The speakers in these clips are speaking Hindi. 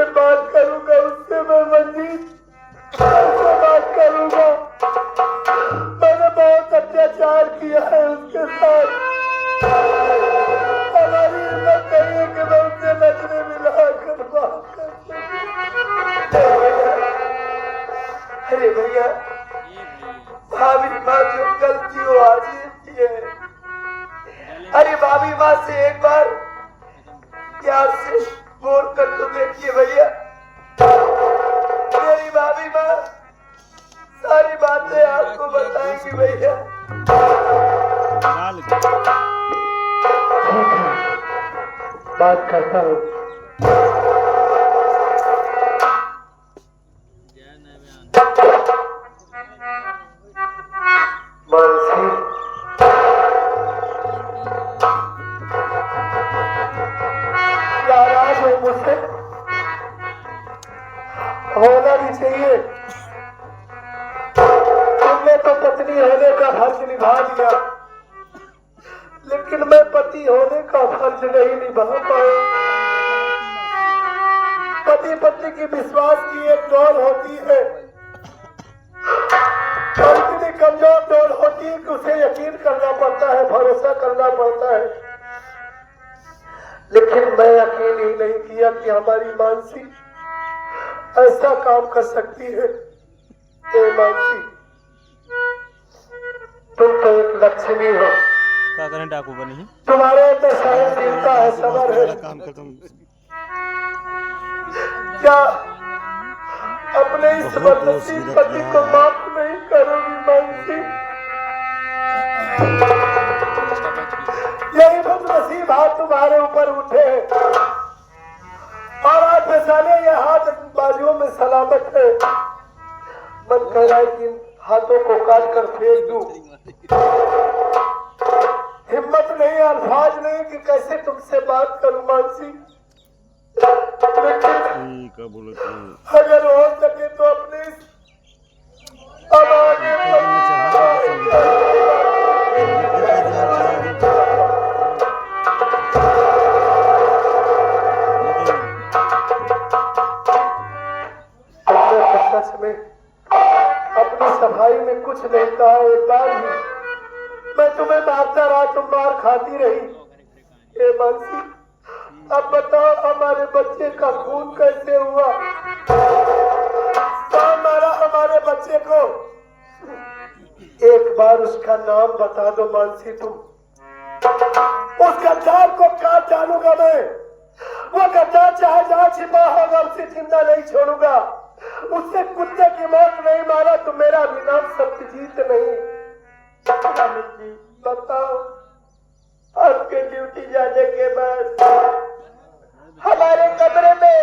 जिससे बात करूंगा उससे मैं मंजीत से बात करूंगा। मैंने बहुत अत्याचार किया है उसके साथ। हमारी हिम्मत नहीं है कि मैं उससे नजरें मिलाकर बात कर सकूं। अरे भैया भाभी माँ जो गलती हो आज ही है। अरे भाभी माँ से एक बार प्यार से बोल कर तो देखिए भैया। मेरी भाभी माँ सारी बातें आपको बताएंगी भैया। बात करता हूँ। मुझसे होना भी चाहिए। तुमने तो पत्नी होने का फर्ज निभा दिया, लेकिन मैं पति होने का फर्ज नहीं निभा पाया। पति पत्नी की विश्वास की एक डोर होती है और इतनी कमजोर डोर होती है कि उसे यकीन करना पड़ता है, भरोसा करना पड़ता है। लेकिन मैं यकीन ही नहीं किया कि हमारी मानसी ऐसा काम कर सकती है। ए मानसी, तुम तो एक लक्ष्मी हो। क्या करें डाकू बनी? तुम्हारे अंदर सहनशीलता है, सबर है। काम खत्म। क्या अपने इस बदनसीब पति को माफ नहीं करोगी मानसी? यही बदनसीब हाथ तुम्हारे ऊपर उठे हैं और आज बेसाले ये हाथ बाजुओं में सलामत है। मन कह रहा है कि इन हाथों को काट कर फेंक दूं। हिम्मत नहीं, अल्फाज नहीं कि कैसे तुमसे बात करूं मानसी। लेकिन अगर हो सके तो अपने अब आगे सच में अपनी सफाई में कुछ नहीं कहा। एक बार भी मैं तुम्हें मारता रहा, तुम मार खाती रही। ए मानसी, अब बताओ हमारे बच्चे का खून कैसे हुआ? कौन मारा हमारे बच्चे को? एक बार उसका नाम बता दो मानसी। तुम उस गद्दार को काट डालूंगा मैं। वो गद्दार चाहे जहाँ छिपा होगा उसे जिंदा नहीं छोड़ूंगा। उससे कुत्ते की मौत नहीं मारा तो मेरा भी नाम सत्यजीत नहीं। बताओ, आपके ड्यूटी जाने के बाद हमारे कमरे में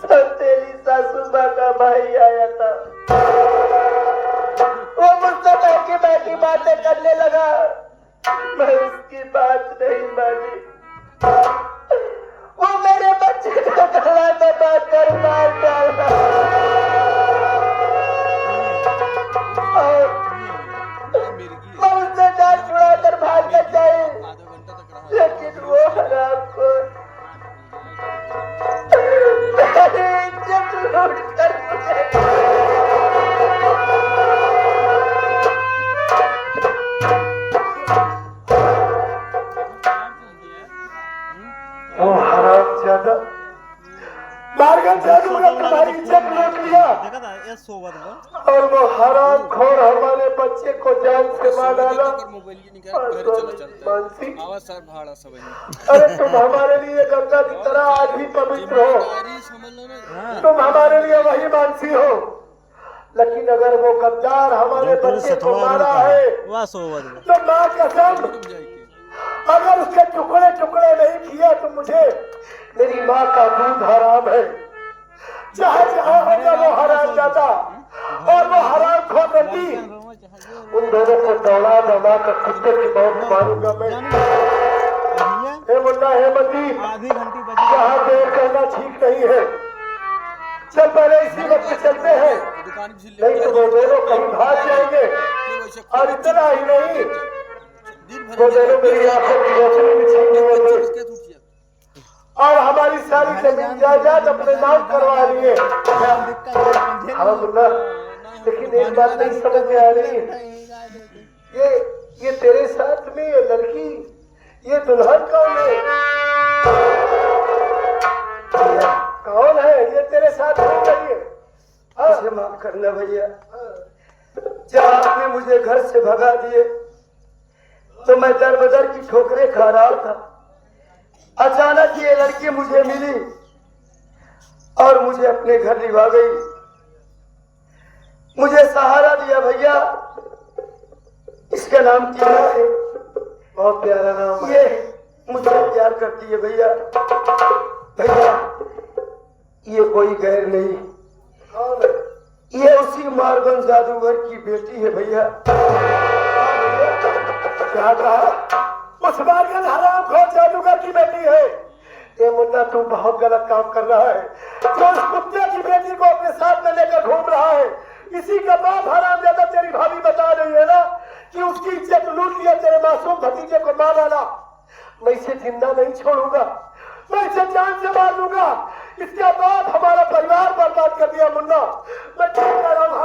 सौतेली सासुबा का भाई आया था। वो मुझसे बैठी बैठी बातें करने लगा। मैं उसकी बात नहीं मानी। वो मेरे बच्चे को गला दबा कर मार डाला और मैं उससे जान छुड़ा कर भाग कर जाए। लेकिन वो हराम को मेरी इज्जत लूट कर वो हराम ज्यादा मारकर जादूगा तुम्हारी इज्जत लूट लिया और वो हराम खोर हमारे बच्चे को जान से मार डाला। मानसी, अरे तुम हमारे लिए गंगा की तरह आज भी पवित्र हो। तुम हमारे लिए वही मानसी हो। लेकिन अगर वो गद्दार हमारे बच्चे को मारा है तो माँ कसम अगर उसके टुकड़े टुकड़े नहीं किया तो मुझे मेरी माँ का दूध हराम है। चाहे जहाँ होगा वो हराम जाता और वो हराम खोती उन दोनों को दौड़ा दबा कर कुत्ते की मौत मारूंगा मैं। हे मुन्ना, हे मंजीत, यहाँ देर करना ठीक नहीं है। चल पहले इसी वक्त चलते हैं, नहीं तो वो दोनों कहीं भाग जाएंगे। और इतना ही नहीं, वो दोनों मेरी आंखों की रोशनी भी छीनने वाले। और हमारी सारी जमीन जायदाद अपने नाम करवा लिए। हाँ मुन्ना, लेकिन एक बात नहीं समझ में आ रही, ये तेरे साथ में ये लड़की, ये दुल्हन कौन है? कौन है ये तेरे साथ घूम रही है? मुझे माफ करना भैया, जब आपने मुझे घर से भगा दिए तो मैं दर बदर की ठोकरें खा रहा था। अचानक ये लड़की मुझे मिली और मुझे अपने घर लिवा गई, मुझे सहारा दिया भैया। इसका नाम टीना है, बहुत प्यारा नाम है। ये मुझे प्यार करती है भैया। भैया ये कोई गैर नहीं, ये उसी मारगन जादूगर की बेटी है भैया। क्या कहा? उस मारगन हरामखोर जादूगर की बेटी है? ये मुन्ना तू बहुत गलत काम कर रहा है। जो उस कुत्ते की बेटी को अपने साथ में लेकर घूम रहा है, इसी का बाप हरामजादा तेरी भाभी बता रही है ना कि उसकी इज्जत लूट लिया, तेरे मासूम भतीजे को मार डाला। मैं इसे जिंदा नहीं छोड़ूंगा, मैं इसे जान से मार दूंगा। इसके बाद हमारा परिवार बर्बाद कर दिया मुन्ना। मैं क्या कर रहा हूँ?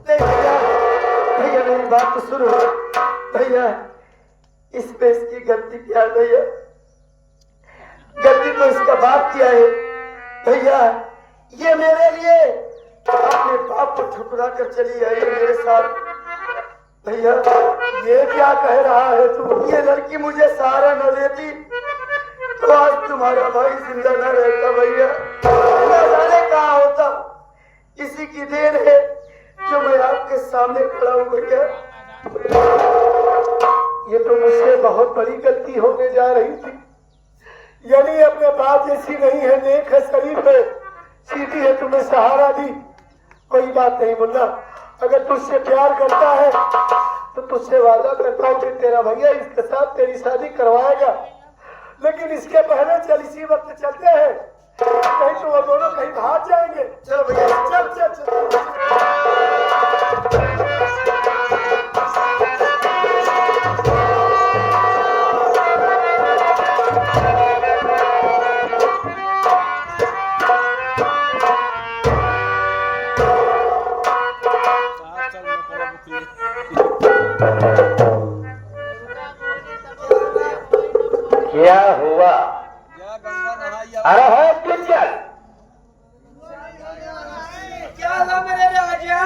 भैया मेरी बात तो सुनो भैया, इसमें इसकी गलती क्या है भैया? गलती तो इसका बाप किया है भैया। ये मेरे लिए अपने बाप को ठुकरा कर चली आई है मेरे साथ। भैया ये क्या कह रहा है तू? ये लड़की मुझे सहारा न देती तो आज तुम्हारा भाई जिंदा न रहता भैया, न जाने कहाँ होता। इसी की देन है जो मैं आपके सामने खड़ा हूँ भैया। ये तो मुझसे बहुत बड़ी गलती होने जा रही थी। यानी अपने बाप जैसी नहीं है, नेक है, शरीफ है, सीधी है, तुम्हें सहारा दी। कोई बात नहीं मुन्ना, अगर तुझसे प्यार करता है तो तुझसे वादा करता हूँ कि तेरा भैया इसके साथ तेरी शादी करवाएगा। लेकिन इसके पहले चल इसी वक्त चलते हैं, नहीं तो वो दोनों कहीं भाग जाएंगे। चल भैया चल चल चल। क्या हुआ? अरे है किचन क्या हुआ मेरे राजा?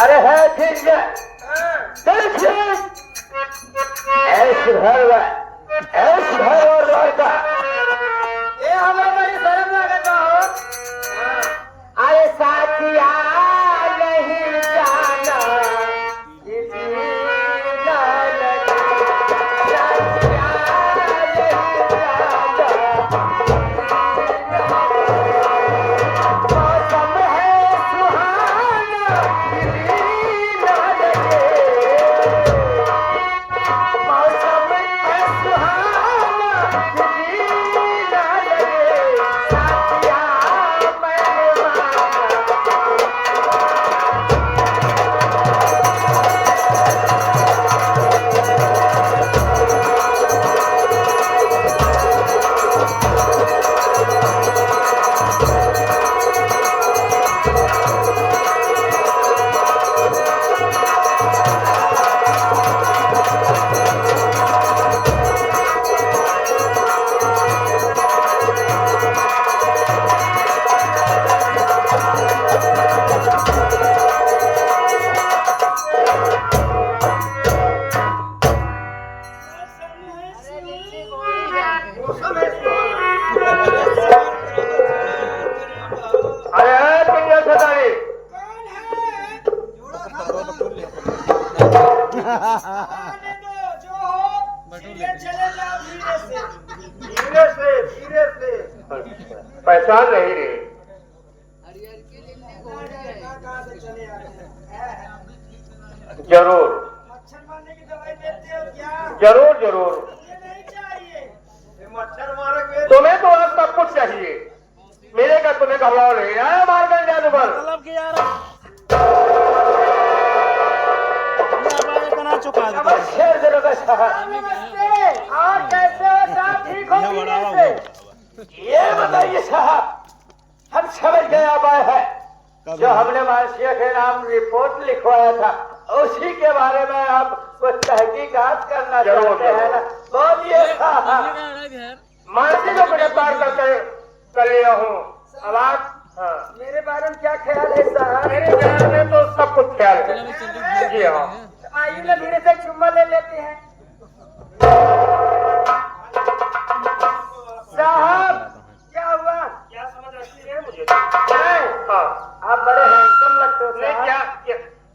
अरे है किचन ऐसे भर और लड़का ये हमें बड़ी शर्म लगता हो। अरे साथिया नहीं जाना पहचान नहीं रे। जरूर मच्छर मारने की दवाई देते हो क्या? जरूर जरूर। मुझे नहीं चाहिए। मच्छर मारोगे? तुम्हें तो आज सब कुछ चाहिए, मेरे का तुम्हें घबराओ नहीं है। मारगन जादूगर मतलब कि यार चुका दो। नमस्ते। नमस्ते। और कैसे हो साहब? ठीक हो? बताइए साहब, हम समझ गए अब आए हैं। जो हमने मानसिया के नाम रिपोर्ट लिखवाया था उसी के बारे में आप कुछ तहकीकात करना चाहते हैं ना? बोलिए साहब। मानसी को गिरफ्तार कर लिया हूँ। अब आप मेरे बारे में क्या ख्याल है साहब? मेरे ख्याल में तो सब कुछ ख्याल है। जी हाँ, आइए ना धीरे से चुम्मा ले लेते हैं साहब। क्या हुआ? क्या समझ रखी है मुझे? हाँ, आप बड़े हैंडसम लगते हो साहब।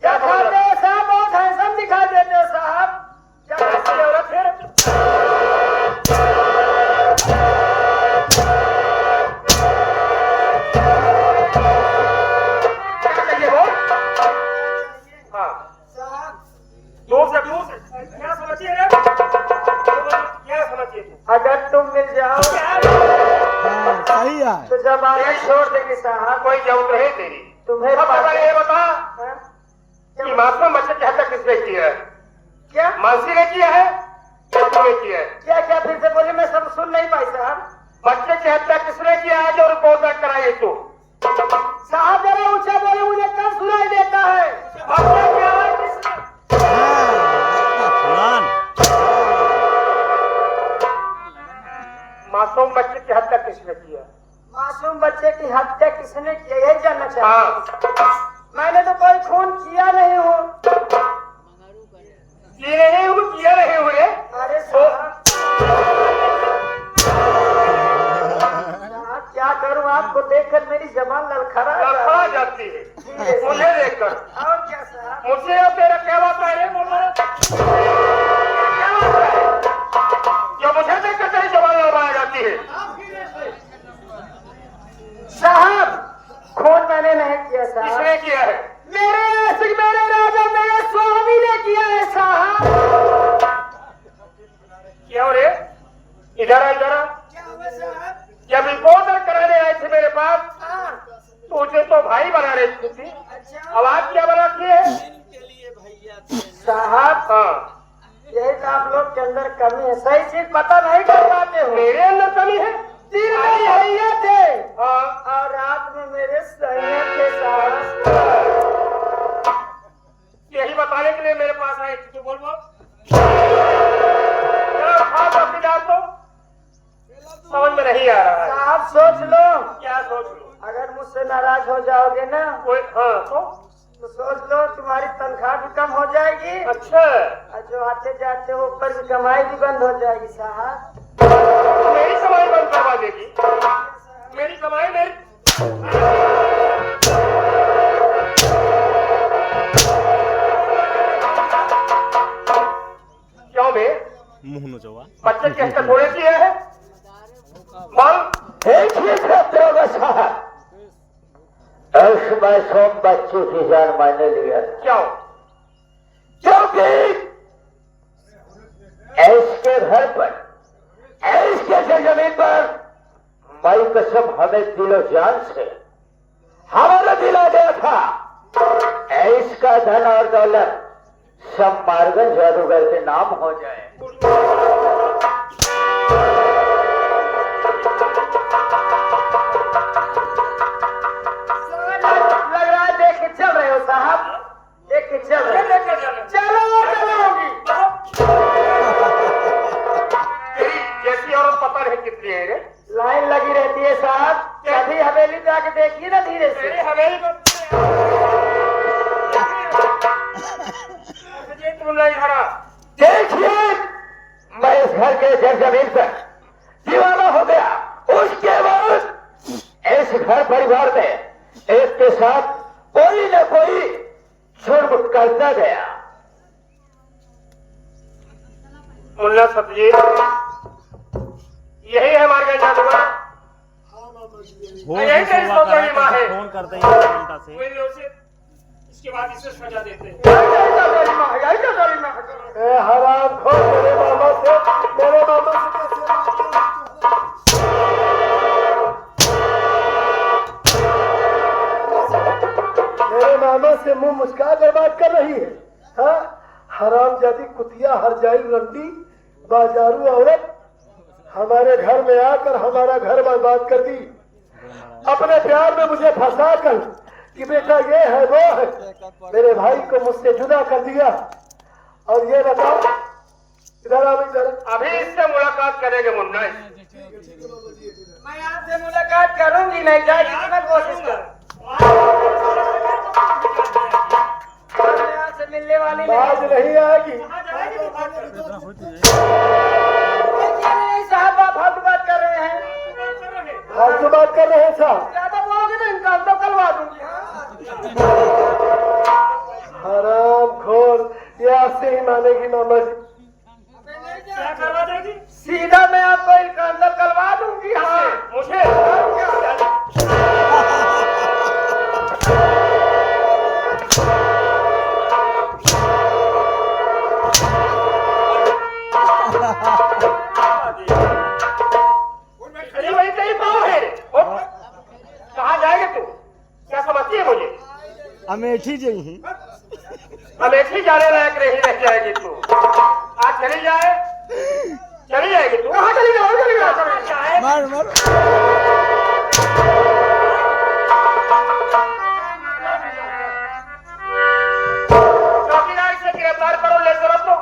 क्या खाते हो साहब? बहुत हैंडसम दिखा देते हो साहब। क्या कैसी औरत है? क्या चाहिए वो? हाँ साहब, दूर से क्या समझिए रे? क्या समझिए तू? अगर तुम मिल जाओ सही है। तो जमानत छोड़ देगी साहब। कोई जरूरत नहीं तेरी। तुम्हें ये बता कि मासूम बच्चे की हत्या किसने की है? क्या मानसी ने किया है या तूने किया है? क्या क्या फिर से बोले, मैं सब सुन नहीं पाई साहब। बच्चे की हत्या किसने किया है जो रिपोर्ट दर्ज कराई तू? साहब जरा ऊंचा बोले, मुझे कब सुनाई देता है। बच्चे क्या है किसने? मासूम बच्चे की हत्या किसने की है? मासूम बच्चे की हत्या किसने की, यही जानना चाहता हूँ। मैंने तो कोई खून किया नहीं हूँ। किया नहीं हूँ रे। अरे साहब क्या करूँ, आपको देखकर मेरी जबान लड़खड़ा जाती है मुझे देखकर। और क्या साहब? मुझसे और तेरा क्या बात है? क्या बात है जो मुझे देखकर तेरी जबान लड़खड़ा जाती है? साहब खून मैंने नहीं किया साहब। किसने किया है? मेरे राजा मेरे स्वामी ने किया है साहब। क्या रे? इधर आ इधर। क्या हुआ साहब? जब रिपोर्ट कराने आए थे मेरे पास तुझे तो भाई बना रही थी। अच्छा आवाज क्या बनाती है साहब? हाँ, यही तो आप लोग के अंदर कमी है, सही चीज पता नहीं कर पाते हो। मेरे अंदर कमी है? दिन में भैया थे और रात में मेरे सैया थे साहब। यही बताने के लिए मेरे पास आए थे। बोल तो समझ में नहीं आ रहा है साहब। सोच लो। क्या सोच लो? अगर मुझसे नाराज हो जाओगे ना तो सोच लो तुम्हारी तनख्वाह भी कम हो जाएगी। अच्छा, और जो आते जाते ऊपर की कमाई भी बंद हो जाएगी साहब। मेरी कमाई बंद करवा देगी? मेरी कमाई मेरी क्यों बे? मुंह नोचवा। बच्चे की हत्या थोड़े की है? साहब सोम बच्चे की जान मैंने लिया। क्यों? क्योंकि ऐश के घर पर, ऐश के जमीन पर माई कसम हमें दिलो जान से हमारा दिला गया था। ऐश का धन और दौलत सब मार्गन जादूगर के नाम हो जाए। लग रहा है देख के चल रहे हो साहब, देख के चल रहे हो। चलोगी जैसी औरत पता नहीं कितनी है रे? लाइन लगी रहती है साहब। कभी हवेली पे आके देखिए ना धीरे से। हवेली को देखिए, मैं इस घर के जमीन पर दीवाना हो गया। उसके बाद इस घर परिवार में एक के साथ कोई न कोई जुर्म करता गया। मुल्ला सतजीत, यही है हमारे जादूगर। यही तेरी सौतेली माँ है। फोन करते हैं घंटा से। इसके बाद इसे सजा देते हैं। हराम खोर, मेरे मामा से मेरे मामा से मुंह मुस्का कर बात कर रही है। हाँ, हराम जाती कुतिया, हर जाई रंडी, बाजारू औरत। हमारे घर में आकर हमारा घर बर्बाद कर दी, अपने प्यार में मुझे फंसा कर कि बेटा ये है वो है, मेरे भाई को मुझसे जुदा कर दिया। और ये बताओ, इधर आओ इधर। अभी इससे मुलाकात करेंगे मुन्ना। मैं आपसे मुलाकात करूंगी नहीं, जाए कितना कोशिश कर आपसे मिलने वाली बात नहीं आएगी। साहब आप फालतू बात कर रहे हैं। फालतू बात कर रहे हैं साहब? ज्यादा बोलोगे तो इनका तो करवा दूंगी। हराम खोर, ये आपसे ही मानेगी मामा जी। क्या करवा देगी? सीधा मैं आपको इनका अंदर करवा दूंगी। हाँ मुझे वही तेरी पाँव है। कहाँ जाएगा तू? क्या समझती है मुझे? अमेठी जी ही अमेठी जाने लायक नहीं रह जाएगी तू। आज चली जाएगी तू। कहाँ चली जाए? मार मार चौकीदार से गिरफ्तार करो, ले करो तो।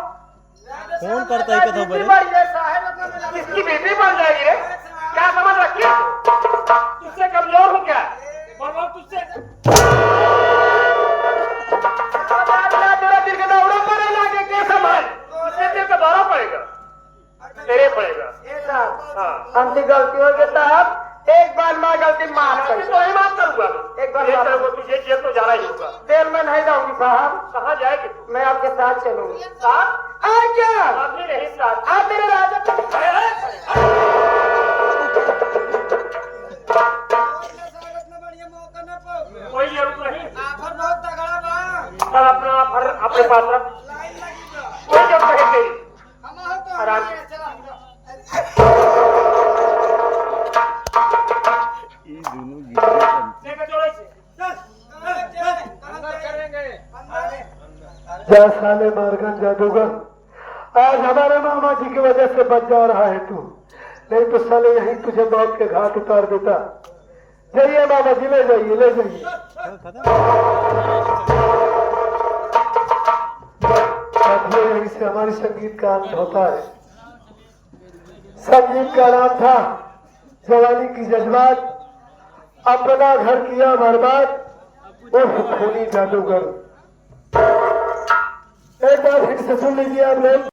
कौन करता है कथा बड़े? इसकी बीबी बन जाएगी रे। क्या समझ रखी है? तुझसे कमजोर हूँ क्या? तुझसे तेरा दिल का दौरा पड़े लागे के संभाल। उससे दिल का दौरा पड़ेगा, तेरे पड़ेगा। हमसे गलती हो गई साहब, एक बार मैं गलती माफ कर तो ही माफ करूंगा। एक बार तुझे जेल तो जाना ही होगा। जेल में नहीं जाऊंगी साहब। कहाँ जाएगी? मैं आपके साथ चलूंगी। साथ? क्या अभी नहीं साथ। आप मेरे राजा कोई जरूरत नहीं। अपना अपने पास रख, कोई जरूरत नहीं तेरी। आराम ये दोनों जा साले मारगन जादूगर, आज हमारे मामा जी की वजह से बच जा रहा है तू, नहीं तो साले यहीं तुझे मौत के घाट उतार देता। जाइए मामा जी, ले जाइए ले जाइए। यहीं से हमारी संगीत का अंत होता है। संगीत का नाम था जवानी की जज्बात, अपना घर किया बर्बाद, उर्फ खूनी जादूगर। एक बार फिर से सुन लीजिए आप लोग।